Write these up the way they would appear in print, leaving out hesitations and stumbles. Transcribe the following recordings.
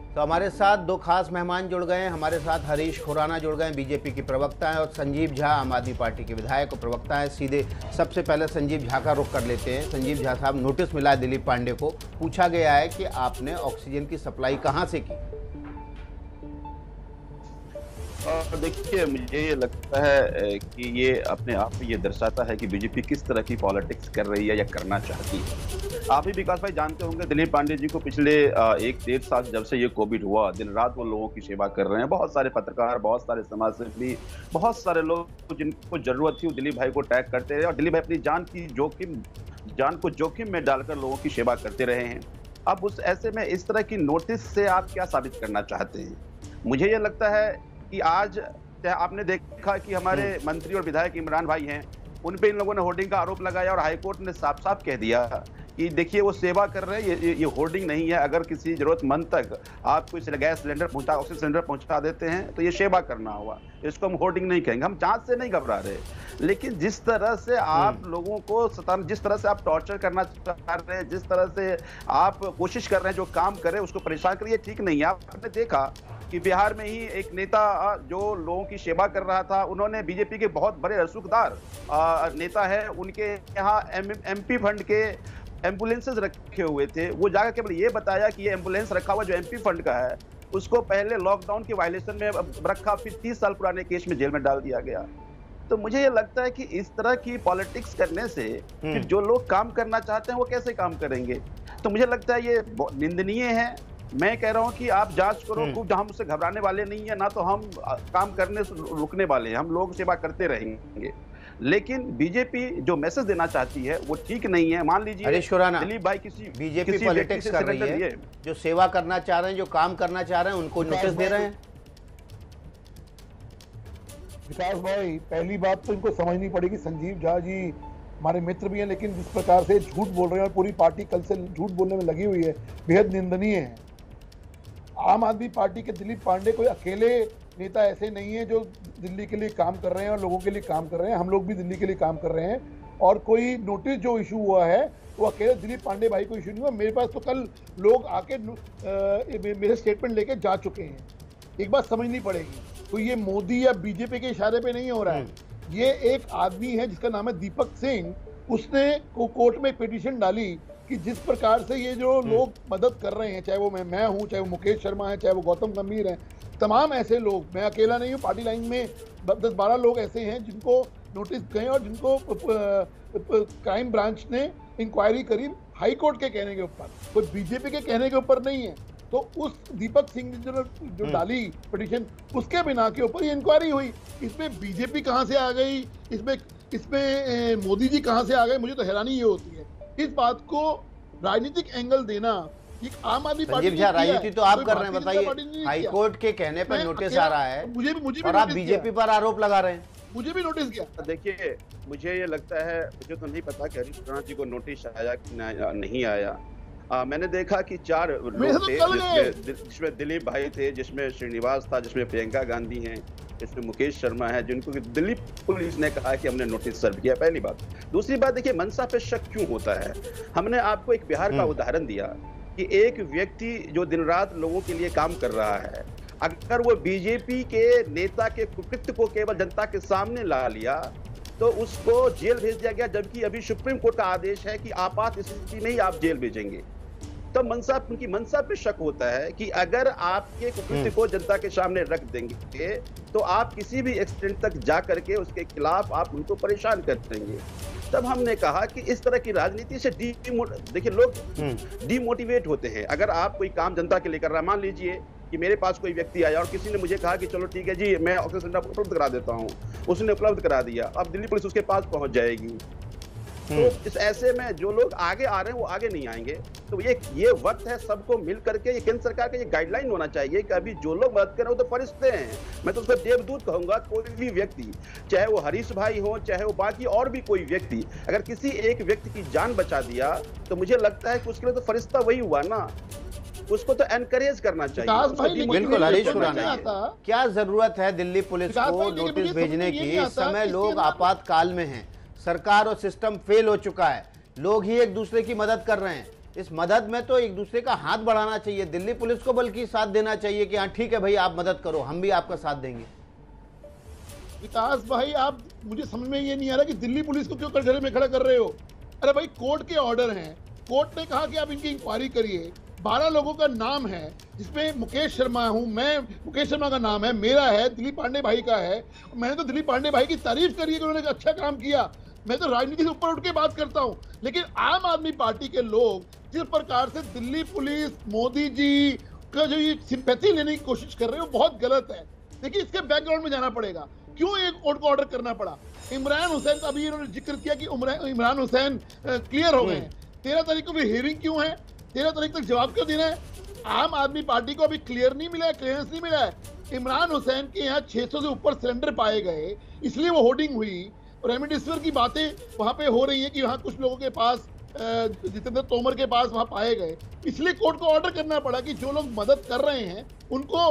तो हमारे साथ दो खास मेहमान जुड़ गए हैं। हमारे साथ हरीश खुराना जुड़ गए हैं, बीजेपी के प्रवक्ता हैं, और संजीव झा, आम आदमी पार्टी के विधायक और प्रवक्ता हैं। सीधे सबसे पहले संजीव झा का रुख कर लेते हैं। संजीव झा साहब, नोटिस मिला है दिलीप पांडे को, पूछा गया है कि आपने ऑक्सीजन की सप्लाई कहाँ से की? देखिए, मुझे ये लगता है कि ये अपने आप में ये दर्शाता है कि बीजेपी किस तरह की पॉलिटिक्स कर रही है या करना चाहती है। आप भी विकास भाई जानते होंगे, दिलीप पांडे जी को पिछले 1-1.5 साल जब से ये कोविड हुआ, दिन रात वो लोगों की सेवा कर रहे हैं। बहुत सारे पत्रकार, बहुत सारे समाजसेवी, बहुत सारे लोग जिनको जरूरत थी वो दिलीप भाई को टैग करते रहे, और दिलीप भाई अपनी जान को जोखिम में डालकर लोगों की सेवा करते रहे हैं। अब उस ऐसे में इस तरह की नोटिस से आप क्या साबित करना चाहते हैं? मुझे ये लगता है कि आज आपने देखा कि हमारे मंत्री और विधायक इमरान भाई हैं, उन पे इन लोगों ने होर्डिंग का आरोप लगाया, और हाईकोर्ट ने साफ साफ कह दिया कि देखिए वो सेवा कर रहे हैं, ये होर्डिंग नहीं है। अगर किसी जरूरतमंद तक आप कोई गैस सिलेंडर ऑक्सीजन सिलेंडर पहुंचा देते हैं तो ये सेवा करना हुआ, इसको हम होर्डिंग नहीं कहेंगे। हम जांच से नहीं घबरा रहे, लेकिन जिस तरह से आप लोगों को सताना, जिस तरह से आप टॉर्चर करना चाह रहे हैं, जिस तरह से आप कोशिश कर रहे हैं जो काम करे उसको परेशान करिए, ठीक नहीं है। आपने देखा कि बिहार में ही एक नेता जो लोगों की सेवा कर रहा था, उन्होंने बीजेपी के बहुत बड़े रसूखदार नेता है, उनके यहाँ एमपी फंड के एम्बुलेंसेस रखे हुए थे। वो जाकर केवल ये बताया कि ये एम्बुलेंस रखा हुआ जो एमपी फंड का है, उसको पहले लॉकडाउन के वायलेशन में रखा, फिर 30 साल पुराने केस में जेल में डाल दिया गया। तो मुझे ये लगता है कि इस तरह की पॉलिटिक्स करने से फिर जो लोग काम करना चाहते हैं वो कैसे काम करेंगे? तो मुझे लगता है ये निंदनीय है। मैं कह रहा हूं कि आप जांच करो खूब, हम उससे घबराने वाले नहीं है, ना तो हम काम करने से रुकने वाले हैं, हम लोग सेवा करते रहेंगे। लेकिन बीजेपी जो मैसेज देना चाहती है वो ठीक नहीं है। मान लीजिए हरीश खुराना, दिलीप भाई किसी बीजेपी पॉलिटिक्स कर रही है, जो सेवा करना चाह रहे हैं, जो काम करना चाह रहे हैं, उनको नोटिस दे रहे हैं। विकास भाई, पहली बात तो इनको समझनी पड़ेगी, संजीव झा जी हमारे मित्र भी हैं, लेकिन जिस प्रकार से झूठ बोल रहे हैं और पूरी पार्टी कल से झूठ बोलने में लगी हुई है, बेहद निंदनीय है। आम आदमी पार्टी के दिलीप पांडे कोई अकेले नेता ऐसे नहीं है जो दिल्ली के लिए काम कर रहे हैं और लोगों के लिए काम कर रहे हैं। हम लोग भी दिल्ली के लिए काम कर रहे हैं, और कोई नोटिस जो इशू हुआ है वो अकेले दिलीप पांडे भाई को इशू नहीं हुआ। मेरे पास तो कल लोग आके मेरे स्टेटमेंट लेके जा चुके हैं। एक बात समझनी पड़ेगी, तो ये मोदी या बीजेपी के इशारे पे नहीं हो रहा है। ये एक आदमी है जिसका नाम है दीपक सिंह, उसने कोर्ट में पिटीशन डाली कि जिस प्रकार से ये जो लोग मदद कर रहे हैं, चाहे वो मैं हूं, चाहे वो मुकेश शर्मा है, चाहे वो गौतम गंभीर हैं, तमाम ऐसे लोग, मैं अकेला नहीं हूं, पार्टी लाइन में 10-12 लोग ऐसे हैं जिनको नोटिस गए और जिनको क्राइम ब्रांच ने इंक्वायरी करी हाई कोर्ट के कहने के ऊपर, कोई बीजेपी के कहने के ऊपर नहीं है। तो उस दीपक सिंह ने जो डाली पिटीशन, उसके बिना के ऊपर ये इंक्वायरी हुई। इसमें बीजेपी कहाँ से आ गई, इसमें मोदी जी कहाँ से आ गए, मुझे तो हैरानी ये होती है। इस बात को राजनीतिक एंगल देना, एक आम आदमी पार्टी राजनीति तो आप कर रहे हैं, बताइए। हाईकोर्ट के कहने पर नोटिस आ रहा है, मुझे और आप बीजेपी पर आरोप लगा रहे हैं। मुझे भी नोटिस किया। देखिए, मुझे ये लगता है, मुझे तो नहीं पता कि हरीश खुराना जी को नोटिस आया कि नहीं आया। मैंने देखा कि 4 लोग थे, जिसमें दिलीप भाई थे, जिसमें श्रीनिवास था, जिसमें प्रियंका गांधी हैं, इसमें मुकेश शर्मा है, जिनको दिल्ली पुलिस ने कहा कि हमने नोटिस सर्व किया। पहली बात। दूसरी बात, देखिए मनसा पे शक क्यों होता है? हमने आपको एक बिहार का उदाहरण दिया कि एक व्यक्ति जो दिन रात लोगों के लिए काम कर रहा है, अगर वो बीजेपी के नेता के कुकृत्य को केवल जनता के सामने ला लिया तो उसको जेल भेज दिया गया, जबकि अभी सुप्रीम कोर्ट का आदेश है कि आपात स्थिति में ही आप जेल भेजेंगे। तो उनकी मनसा पे शक होता है कि अगर आपके कुकृत्य को जनता के सामने रख देंगे तो आप किसी भी एक्सटेंट तक जा करके उसके खिलाफ आप उनको परेशान कर देंगे। तब हमने कहा कि इस तरह की राजनीति से देखिए लोग डीमोटिवेट होते हैं। अगर आप कोई काम जनता के लिए कर रहा है, मान लीजिए कि मेरे पास कोई व्यक्ति आया और किसी ने मुझे कहा कि चलो ठीक है जी, मैं ऑक्सीजन सिलेंडर उपलब्ध करा देता हूँ, उसने उपलब्ध करा दिया, अब दिल्ली पुलिस उसके पास पहुंच जाएगी। तो इस ऐसे में जो लोग आगे आ रहे हैं वो आगे नहीं आएंगे। तो ये वक्त है सबको मिल करके, ये केंद्र सरकार का ये गाइडलाइन होना चाहिए कि अभी जो लोग मदद कर रहे हैं वो तो फरिश्ते हैं, मैं तो उसको देवदूत कहूंगा। कोई भी व्यक्ति, चाहे वो हरीश भाई हो, चाहे वो बाकी और भी कोई व्यक्ति, अगर किसी एक व्यक्ति की जान बचा दिया तो मुझे लगता है कि उसके लिए तो फरिश्ता वही हुआ ना, उसको तो एनकरेज करना चाहिए। बिल्कुल हरीश खुराना, क्या जरूरत है दिल्ली पुलिस को नोटिस भेजने की? इस समय लोग आपातकाल में हैं, सरकार और सिस्टम फेल हो चुका है, लोग ही एक दूसरे की मदद कर रहे हैं, इस मदद में तो एक दूसरे का हाथ बढ़ाना चाहिए, दिल्ली पुलिस को बल्कि साथ देना चाहिए कि हाँ ठीक है भाई आप मदद करो, हम भी आपका साथ देंगे। विकास भाई, आप मुझे समझ में ये नहीं आ रहा कि दिल्ली पुलिस को क्यों कटघरे में खड़ा कर रहे हो। अरे भाई, कोर्ट के ऑर्डर हैं, कोर्ट ने कहा कि आप इनकी इंक्वायरी करिए। 12 लोगों का नाम है जिसमें मुकेश शर्मा हूं मैं, मुकेश शर्मा का नाम है, मेरा है, दिलीप पांडे भाई का है। मैंने तो दिलीप पांडे भाई की तारीफ करी है कि उन्होंने अच्छा काम किया। मैं तो राजनीति से ऊपर उठ के बात करता हूं, लेकिन आम आदमी पार्टी के लोग जिस प्रकार से दिल्ली पुलिस, मोदी जी का जो ये सिंपैथी लेने की कोशिश कर रहे हो, बहुत गलत है। देखिए, इसके बैकग्राउंड में जाना पड़ेगा, क्यों एक कोर्ट को ऑर्डर करना पड़ा। इमरान हुसैन का अभी इन्होंने जिक्र किया कि इमरान हुसैन क्लियर हो गए हैं। 13 तारीख को भी हियरिंग क्यों है, 13 तारीख तक जवाब क्यों देना है। आम आदमी पार्टी को अभी क्लियर नहीं मिला है, क्लियरेंस नहीं मिला है। इमरान हुसैन के यहाँ 600 से ऊपर सिलेंडर पाए गए, इसलिए वो होर्डिंग हुई। रेमडेसिविर की बातें वहां पे हो रही है कि वहां कुछ लोगों के पास, जितेंद्र तोमर के पास वहां पाए गए, इसलिए कोर्ट को ऑर्डर करना पड़ा कि जो लोग मदद कर रहे हैं उनको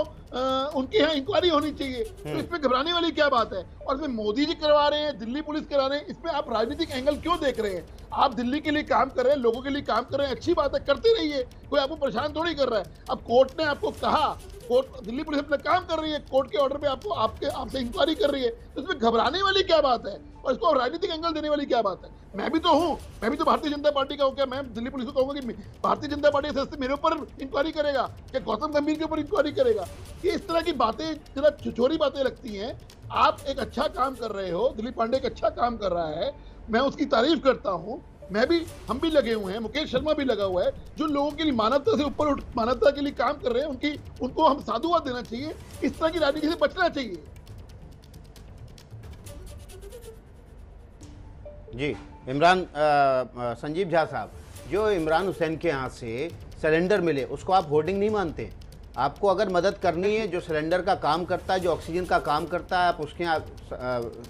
उनके यहाँ इंक्वायरी होनी चाहिए। तो इसमें घबराने वाली क्या बात है। और इसमें मोदी जी करवा रहे हैं, दिल्ली पुलिस करा रहे हैं, इसमें आप राजनीतिक एंगल क्यों देख रहे हैं। आप दिल्ली के लिए काम कर रहे हैं, लोगों के लिए काम कर रहे हैं, अच्छी बात है, करते रहिए, कोई आपको परेशान थोड़ी कर रहा है। अब कोर्ट ने आपको कहा, कोर्ट, दिल्ली पुलिस अपना काम कर रही है, कोर्ट के ऑर्डर पे आपको आपसे इंक्वायरी कर रही है, तो इसमें घबराने वाली क्या बात है और इसको राजनीतिक एंगल देने वाली क्या बात है। मैं भी तो हूं, मैं भी तो भारतीय जनता पार्टी का हूं। क्या मैं दिल्ली पुलिस को कहूंगा कि भारतीय जनता पार्टी के सदस्य मेरे ऊपर इंक्वायरी करेगा, क्या गौतम गंभीर के ऊपर इंक्वायरी करेगा। ये इस तरह की बातें जरा छिछोरी बातें लगती हैं। आप एक अच्छा काम कर रहे हो, दिलीप पांडे एक अच्छा काम कर रहा है, मैं उसकी तारीफ करता हूं। मैं भी, हम भी लगे हुए हैं, मुकेश शर्मा भी लगा हुआ है, जो लोगों के लिए मानवता से ऊपर उठ, मानवता के लिए काम कर रहे हैं, उनको हम साधुवाद देना चाहिए। इस तरह की राजनीति से बचना चाहिए। जी इमरान, संजीव झा साहब, जो इमरान हुसैन के यहाँ से सिलेंडर मिले उसको आप होर्डिंग नहीं मानते। आपको अगर मदद करनी है, जो सिलेंडर का काम करता है, जो ऑक्सीजन का काम करता है, आप उसके यहाँ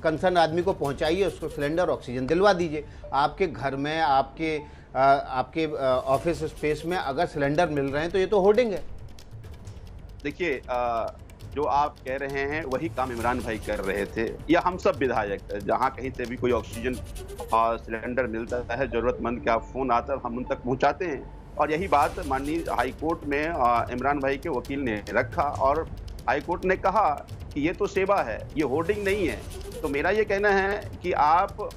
कंसर्न आदमी को पहुँचाइए, उसको सिलेंडर ऑक्सीजन दिलवा दीजिए। आपके घर में, आपके ऑफिस स्पेस में अगर सिलेंडर मिल रहे हैं तो ये तो होर्डिंग है। देखिए, जो आप कह रहे हैं वही काम इमरान भाई कर रहे थे, या हम सब विधायक, जहां कहीं से भी कोई ऑक्सीजन सिलेंडर मिलता है, जरूरतमंद का फोन आता है, हम उन तक पहुंचाते हैं। और यही बात माननीय हाई कोर्ट में इमरान भाई के वकील ने रखा और हाई कोर्ट ने कहा कि ये तो सेवा है, ये होर्डिंग नहीं है। तो मेरा ये कहना है कि आप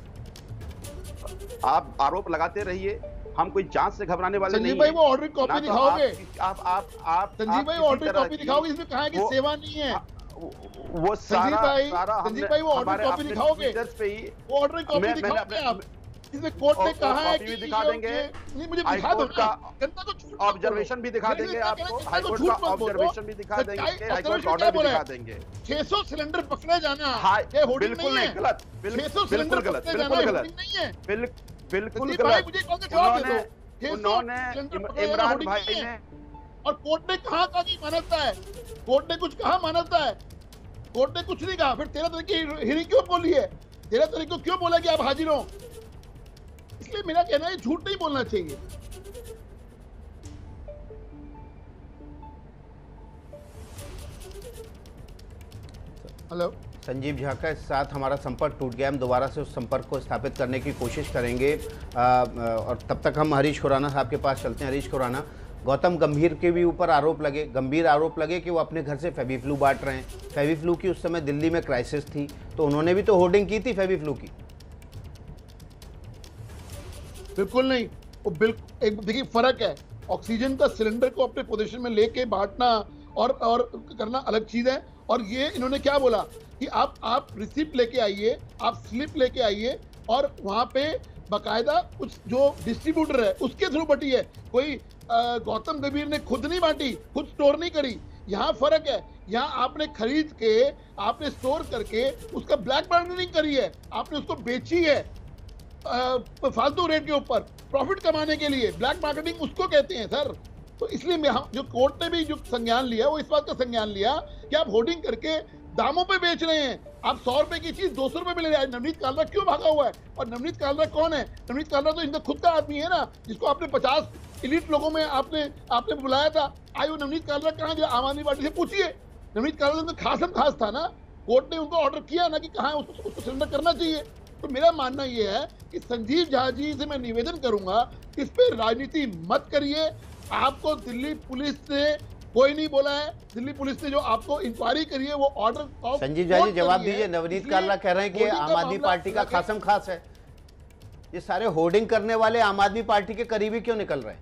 आरोप लगाते रहिए, हम कोई जांच से घबराने वाले नहीं हैं। संजीव भाई, वो ऑर्डर कॉपी दिखाओगे? आप संजीव भाई, ऑर्डर कॉपी दिखाओगे? इसमें कहा है कि सेवा नहीं है। वो संजीव भाई, वो ऑर्डर कॉपी दिखाओगे? वो ऑर्डर कॉपी दिखाओगे आप? इसमें कोर्ट ने कहा है कि दिखा देंगे, नहीं, मुझे दिखा दो ना, जनता को झूठ ऑब्जर्वेशन भी दिखा देंगे आपको, हाई कोर्ट का ऑब्जर्वेशन भी दिखा देंगे, हाई कोर्ट ऑर्डर भी दिखा देंगे। 600 सिलेंडर पकड़े जाना ये होर्डिंग नहीं है। गलत, 600 सिलेंडर गलत, पकड़े जाना होर्डिंग नहीं है। बिल्कुल गलत। मुझे कौन सा जवाब दे दो। उन्होंने इमरान भाई ने, और कोर्ट ने कहा कि मानवता है, कोर्ट ने कुछ कहा मानवता है, कोर्ट ने कुछ नहीं कहा। फिर 13 तारीख की हियरिंग क्यों बोली है, 13 तारीख को क्यों बोला कि आप हाजिर हो। इसलिए मेरा कहना है झूठ नहीं बोलना चाहिए। हेलो, संजीव झा के साथ हमारा संपर्क टूट गया, हम दोबारा से उस संपर्क को स्थापित करने की कोशिश करेंगे। और तब तक हम हरीश खुराना साहब के पास चलते हैं। हरीश खुराना, गौतम गंभीर के भी ऊपर आरोप लगे, गंभीर आरोप लगे कि वो अपने घर से फेविफ्लू बांट रहे हैं। फेविफ्लू की उस समय दिल्ली में क्राइसिस थी, तो उन्होंने भी तो होर्डिंग की थी फेविफ्लू की। बिल्कुल नहीं, वो बिल्कुल एक देखिए फर्क है। ऑक्सीजन का सिलेंडर को अपने पोजीशन में लेके बांटना और करना अलग चीज है। और ये इन्होंने क्या बोला कि आप रिसिप्ट लेके आइए, आप स्लिप लेके आइए, और वहां पे बाकायदा कुछ जो डिस्ट्रीब्यूटर है उसके थ्रू बटी है। कोई गौतम गंभीर ने खुद नहीं बांटी, खुद स्टोर नहीं करी। यहाँ फर्क है, यहाँ आपने खरीद के, आपने स्टोर करके उसका ब्लैक मार्केटिंग करी है, आपने उसको बेची है फालतू रेट के ऊपर प्रॉफिट कमाने के लिए। ब्लैक मार्केटिंग उसको कहते हैं सर। तो इसलिए जो कोर्ट ने भी जो संज्ञान लिया वो इस बात का संज्ञान लिया कि आप होर्डिंग करके दामों पे बेच रहे हैं। आप 100 रुपए की चीज 200 रुपए में ले रहे हैं। नवनीत कालरा क्यों भागा हुआ है? और नवनीत कालरा कौन है? नवनीत कालरा तो इनका खुद का आदमी है ना, जिसको आपने 50 एलिट लोगों में आपने बुलाया था। आयो नवनीत कालरा कहाँ गया? आम आदमी पार्टी से पूछिए। नवनीत कालरा तो खास था ना, कोर्ट ने उनको ऑर्डर किया ना कि कहाँ उसको सिलेंडर करना चाहिए। तो मेरा मानना यह है कि संजीव झा जी से मैं निवेदन करूंगा, इस पे राजनीति मत करिए। आपको दिल्ली पुलिस ने कोई नहीं बोला है, दिल्ली पुलिस ने जो आपको इंक्वायरी करी है वो ऑर्डर ऑफ संजीव झा जी जवाब दीजिए। नवनीत कालरा कह रहे हैं कि आम आदमी पार्टी का खासम खास है, ये सारे होर्डिंग करने वाले आम आदमी पार्टी के करीबी क्यों निकल रहे हैं?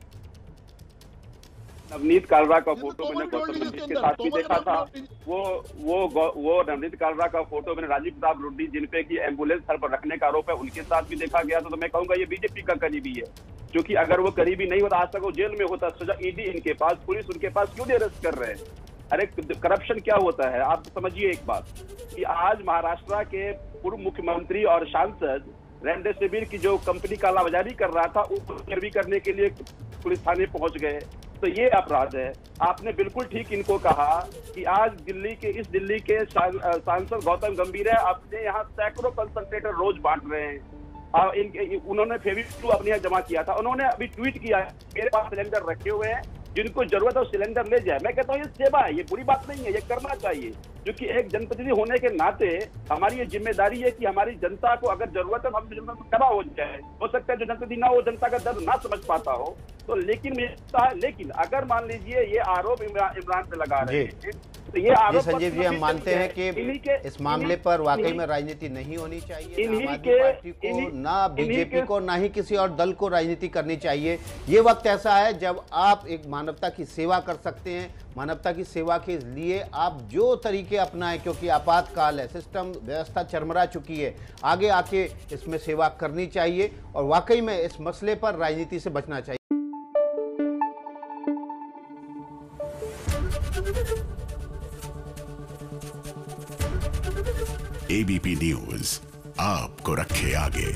नवनीत कालरा का फोटो मैंने गौतम गंभीर के साथ भी देखा था। वो नवनीत कालरा का फोटो मैंने राजीव प्रताप रुड्डी जिन पे की एम्बुलेंस सर पर रखने का आरोप है उनके साथ भी देखा गया था। तो मैं कहूंगा ये बीजेपी का करीबी है, क्योंकि अगर वो करीबी नहीं होता आज तक वो जेल में होता। सजा ईडी इनके पास, पुलिस उनके पास क्यों अरेस्ट कर रहे हैं? अरे करप्शन क्या होता है आप समझिए एक बात, कि आज महाराष्ट्र के पूर्व मुख्यमंत्री और सांसद रेमडेसिविर की जो कंपनी कालाबाजारी कर रहा था उसको गिरवी करने के लिए पुलिस थाने पहुंच गए। तो ये अपराध है। आपने बिल्कुल ठीक इनको कहा कि आज दिल्ली के सांसद गौतम गंभीर है, अपने यहाँ सैकड़ों कंसंट्रेटर रोज बांट रहे हैं। और उन्होंने फेविक्विक अपने यहाँ जमा किया था। उन्होंने अभी ट्वीट किया मेरे पास सिलेंडर रखे हुए हैं, जिनको जरूरत है वो सिलेंडर ले जाए। मैं कहता हूँ ये सेवा है, ये बुरी बात नहीं है, ये करना चाहिए। क्योंकि एक जनप्रतिनिधि होने के नाते हमारी ये जिम्मेदारी है कि हमारी जनता को अगर जरूरत है हम जनता को खड़ा हो जाए। हो सकता है जो जनप्रतिनिधि ना हो जनता का दर्द ना समझ पाता हो, तो लेकिन अगर मान लीजिए ये आरोप इमरान पे लगा रहे हैं तो ये आरोप संजीव जी हम मानते हैं कि इस मामले पर वाकई में राजनीति नहीं होनी चाहिए। आम आदमी पार्टी को ना बीजेपी को ना ही किसी और दल को राजनीति करनी चाहिए। ये वक्त ऐसा है जब आप एक मानवता की सेवा कर सकते हैं। मानवता की सेवा के लिए आप जो तरीके अपनाएं, क्योंकि आपातकाल है, सिस्टम व्यवस्था चरमरा चुकी है, आगे आके इसमें सेवा करनी चाहिए और वाकई में इस मसले पर राजनीति से बचना चाहिए। एबीपी न्यूज आपको रखे आगे।